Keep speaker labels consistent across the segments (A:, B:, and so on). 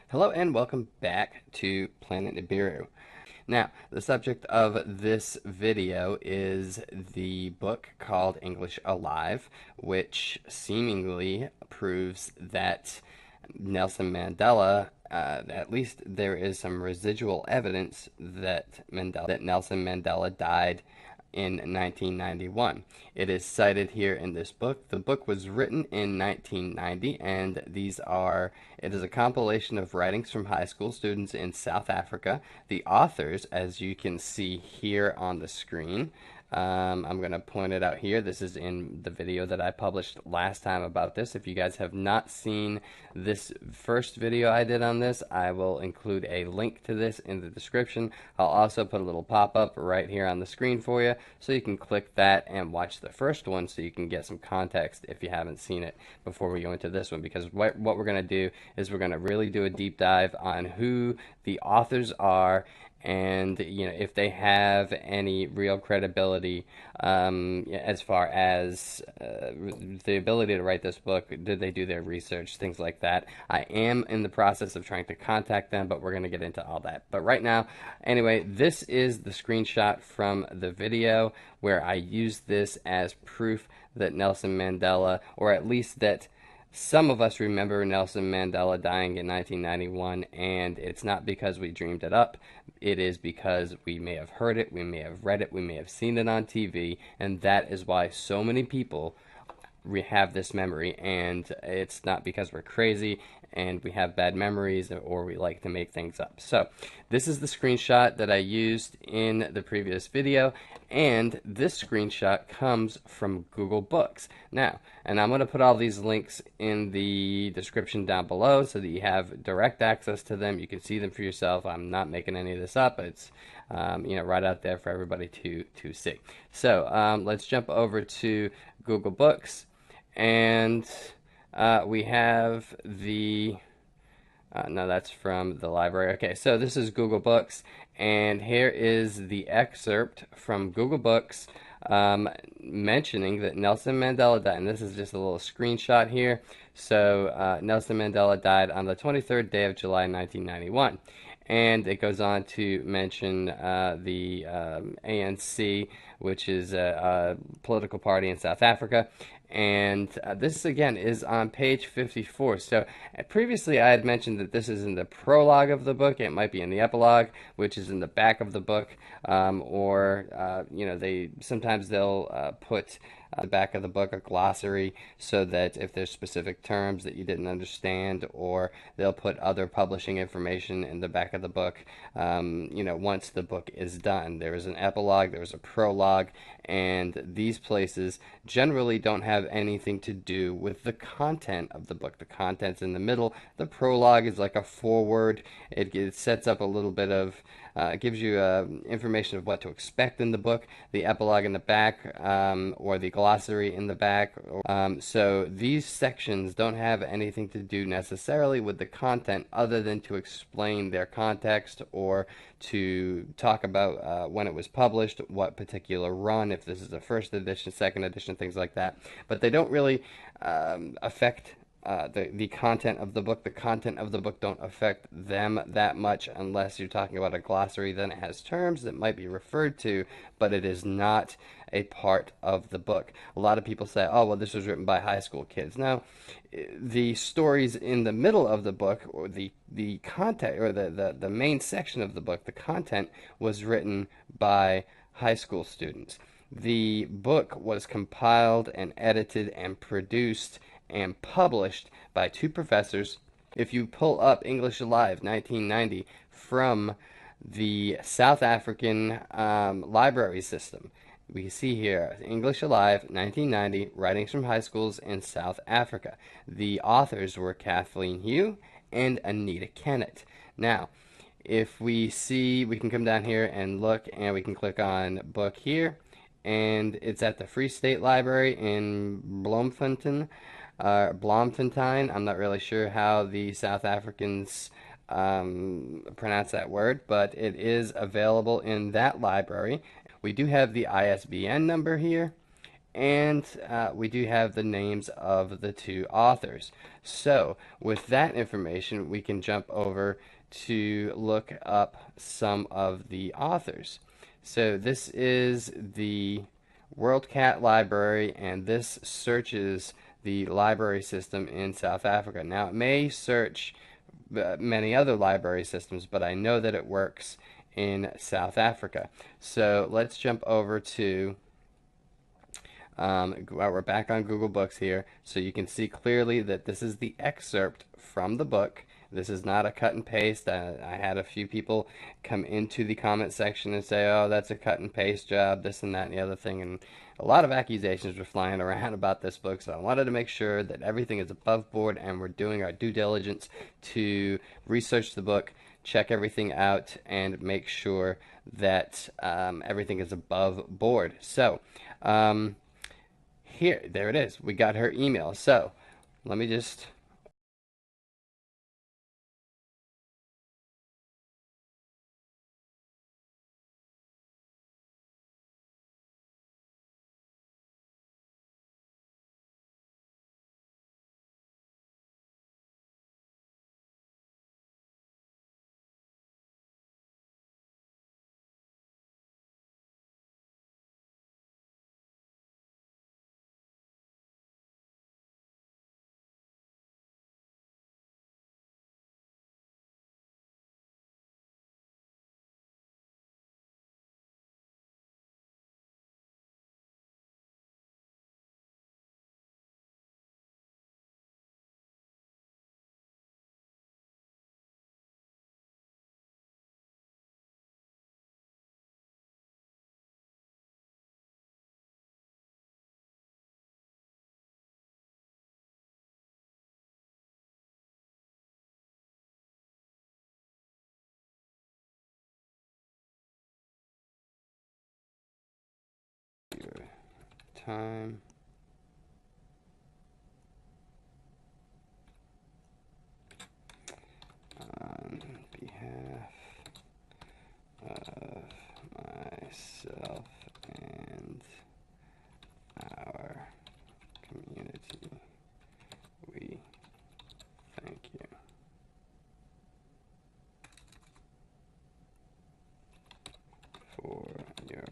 A: Hello and welcome back to Planet Nibiru. Now, the subject of this video is the book called English Alive, which seemingly proves that Nelson Mandela, at least there is some residual evidence that Nelson Mandela died in 1991. It is cited here in this book. The book was written in 1990, and it is a compilation of writings from high school students in South Africa. The authors, as you can see here on the screen, I'm going to point it out here. This is in the video that I published last time about this. If you guys have not seen this first video I did on this, I will include a link to this in the description. I'll also put a little pop-up right here on the screen for you, so you can click that and watch the first one so you can get some context if you haven't seen it before we go into this one. Because what we're going to do is we're going to really do a deep dive on who the authors are, and if they have any real credibility as far as the ability to write this book. Did they do their research, things like that? I am in the process of trying to contact them, but we're going to get into all that. But right now, anyway, this is the screenshot from the video where I used this as proof that Nelson Mandela, or at least that some of us remember Nelson Mandela dying in 1991, and it's not because we dreamed it up. It is because we may have heard it, we may have read it, we may have seen it on TV, and that is why so many people have this memory. And it's not because we're crazy and we have bad memories or we like to make things up. So this is the screenshot that I used in the previous video, and this screenshot comes from Google Books. Now, and I'm going to put all these links in the description down below so that you have direct access to them. You can see them for yourself. I'm not making any of this up. It's right out there for everybody to see. So let's jump over to Google Books, and we have the no, that's from the library. Okay, so this is Google Books, and here is the excerpt from Google Books mentioning that Nelson Mandela died. And this is just a little screenshot here. So Nelson Mandela died on the 23rd day of July 1991. And it goes on to mention the ANC, which is a political party in South Africa. And this, again, is on page 54. So previously I had mentioned that this is in the prologue of the book. It might be in the epilogue, which is in the back of the book. Sometimes they'll put the back of the book a glossary, so that if there's specific terms that you didn't understand, or they'll put other publishing information in the back of the book, once the book is done. There is an epilogue, there's a prologue, and these places generally don't have anything to do with the content of the book. The content's in the middle. The prologue is like a foreword. It sets up a little bit of gives you information of what to expect in the book. The epilogue in the back, or the glossary in the back. So these sections don't have anything to do necessarily with the content, other than to explain their context, or to talk about when it was published, what particular run, if this is a first edition, second edition, things like that. But they don't really affect the content of the book. The content of the book don't affect them that much, unless you're talking about a glossary. Then it has terms that might be referred to, but it is not a part of the book. A lot of people say, oh, well, this was written by high school kids. Now, the stories in the middle of the book, or the content, or the main section of the book, the content was written by high school students. The book was compiled and edited and produced and published by two professors. If you pull up English Alive 1990 from the South African library system, we see here English Alive 1990, writings from high schools in South Africa. The authors were Kathleen Hugh and Anita Kennett. Now, if we can come down here and look, and we can click on book here, and it's at the Free State Library in Bloemfontein. I'm not really sure how the South Africans pronounce that word, but it is available in that library. We do have the ISBN number here, and we do have the names of the two authors. So with that information, we can jump over to look up some of the authors. So this is the WorldCat Library, and this searches the library system in South Africa. Now, it may search many other library systems, but I know that it works in South Africa. So let's jump over to, we're back on Google Books here, so you can see clearly that this is the excerpt from the book. This is not a cut and paste. I had a few people come into the comment section and say, oh, that's a cut and paste job, this and that and the other thing, and a lot of accusations were flying around about this book, so I wanted to make sure that everything is above board and we're doing our due diligence to research the book, check everything out, and make sure that everything is above board. So, there it is. We got her email. So, let me just... time on behalf of myself and our community, we thank you for your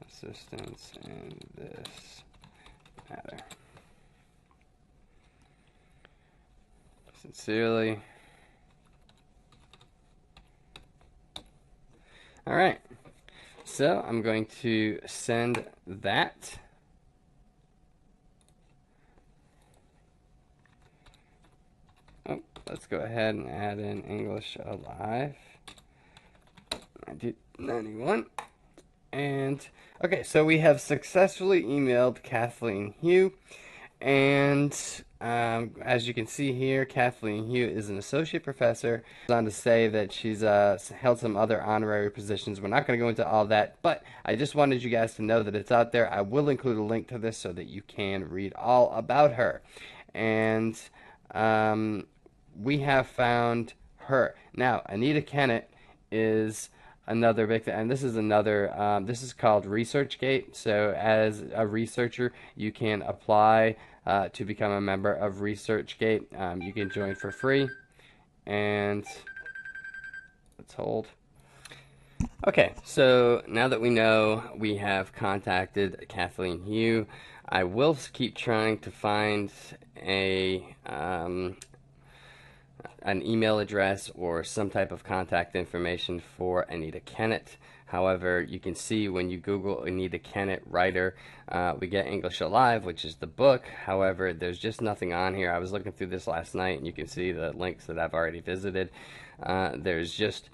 A: assistance in this matter. Sincerely. All right. So I'm going to send that. Oh, let's go ahead and add in English Alive 1991. And okay, so we have successfully emailed Kathleen Hugh, and as you can see here, Kathleen Hugh is an associate professor. Goes on to say that she's held some other honorary positions. We're not going to go into all that, but I just wanted you guys to know that it's out there. I will include a link to this so that you can read all about her. And we have found her. Now, Anita Kennett is another big thing, and this is another, this is called ResearchGate. So as a researcher, you can apply to become a member of ResearchGate. You can join for free, and let's hold. Okay, so now that we know we have contacted Kathleen Hugh, I will keep trying to find a an email address or some type of contact information for Anita Kennett. However, you can see when you Google Anita Kennett writer, we get English Alive, which is the book. However, there's just nothing on here. I was looking through this last night, and you can see the links that I've already visited. There's just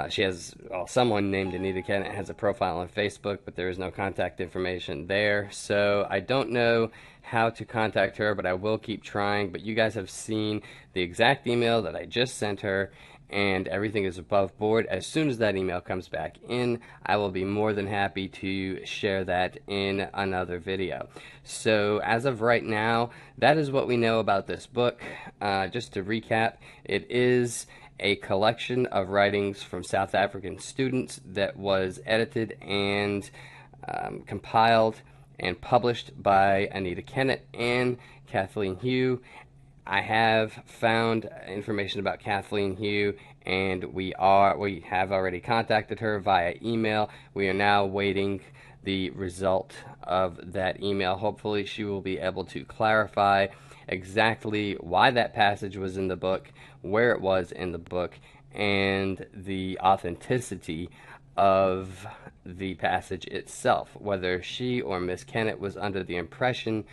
A: she has, well, someone named Anita Kennett has a profile on Facebook, but there is no contact information there. So I don't know how to contact her, but I will keep trying. But you guys have seen the exact email that I just sent her, and everything is above board. As soon as that email comes back in, I will be more than happy to share that in another video. So as of right now, that is what we know about this book. Just to recap, it is a collection of writings from South African students that was edited and compiled and published by Anita Kennett and Kathleen Hugh. I have found information about Kathleen Hugh, and we have already contacted her via email. We are now waiting the result of that email. Hopefully she will be able to clarify exactly why that passage was in the book, where it was in the book, and the authenticity of the passage itself, whether she or Miss Kennett was under the impression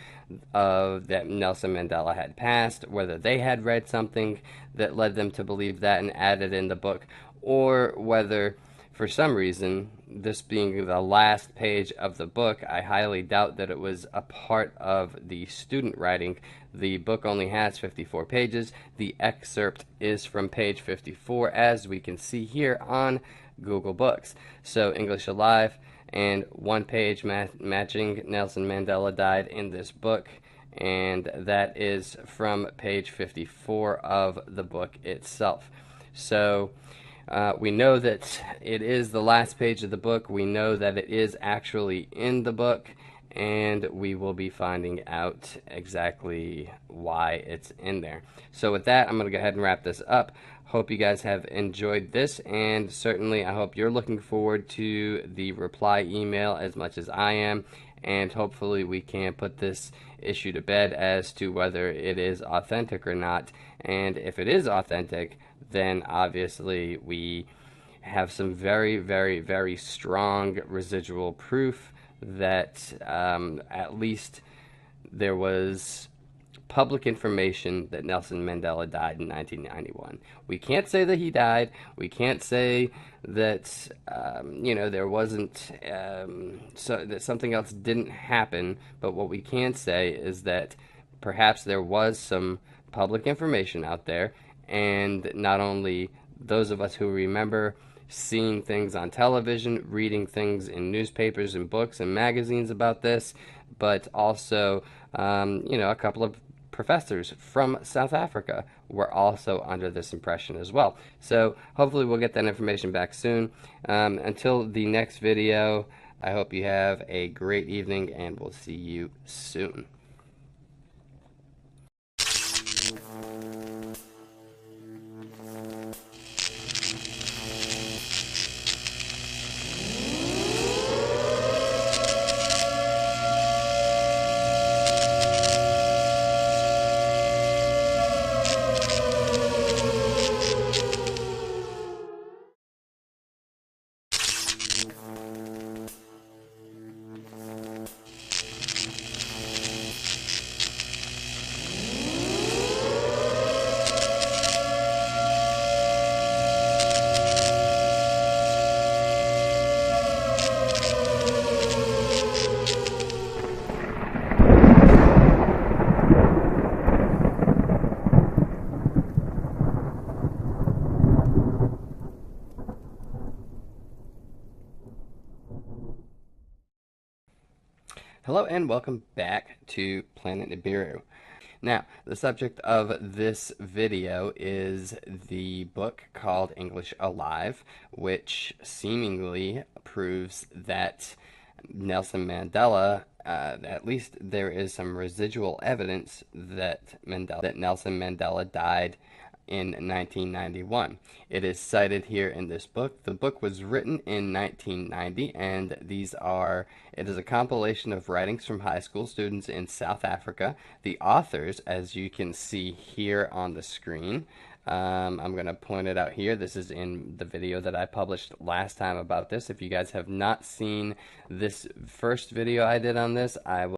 A: of that Nelson Mandela had passed, whether they had read something that led them to believe that and added in the book, or whether for some reason, this being the last page of the book, I highly doubt that it was a part of the student writing. The book only has 54 pages. The excerpt is from page 54, as we can see here on Google Books. So English Alive and one page matching Nelson Mandela died in this book, and that is from page 54 of the book itself. So we know that it is the last page of the book. We know that it is actually in the book, and we will be finding out exactly why it's in there. So with that, I'm going to go ahead and wrap this up. Hope you guys have enjoyed this, and certainly I hope you're looking forward to the reply email as much as I am, and hopefully we can put this issue to bed as to whether it is authentic or not. And if it is authentic, then obviously we have some very, very, very strong residual proof that at least there was public information that Nelson Mandela died in 1991. We can't say that he died. We can't say that there wasn't that something else didn't happen. But what we can say is that perhaps there was some public information out there, and not only those of us who remember seeing things on television, reading things in newspapers and books and magazines about this, but also a couple of professors from South Africa were also under this impression as well. So hopefully we'll get that information back soon. Until the next video, I hope you have a great evening, and we'll see you soon. Hello and welcome back to Planet Nibiru. Now, the subject of this video is the book called English Alive, which seemingly proves that Nelson Mandela, at least there is some residual evidence that Nelson Mandela died in 1991. It is cited here in this book. The book was written in 1990, and it is a compilation of writings from high school students in South Africa. The authors, as you can see here on the screen, I'm going to point it out here. This is in the video that I published last time about this. If you guys have not seen this first video I did on this, I will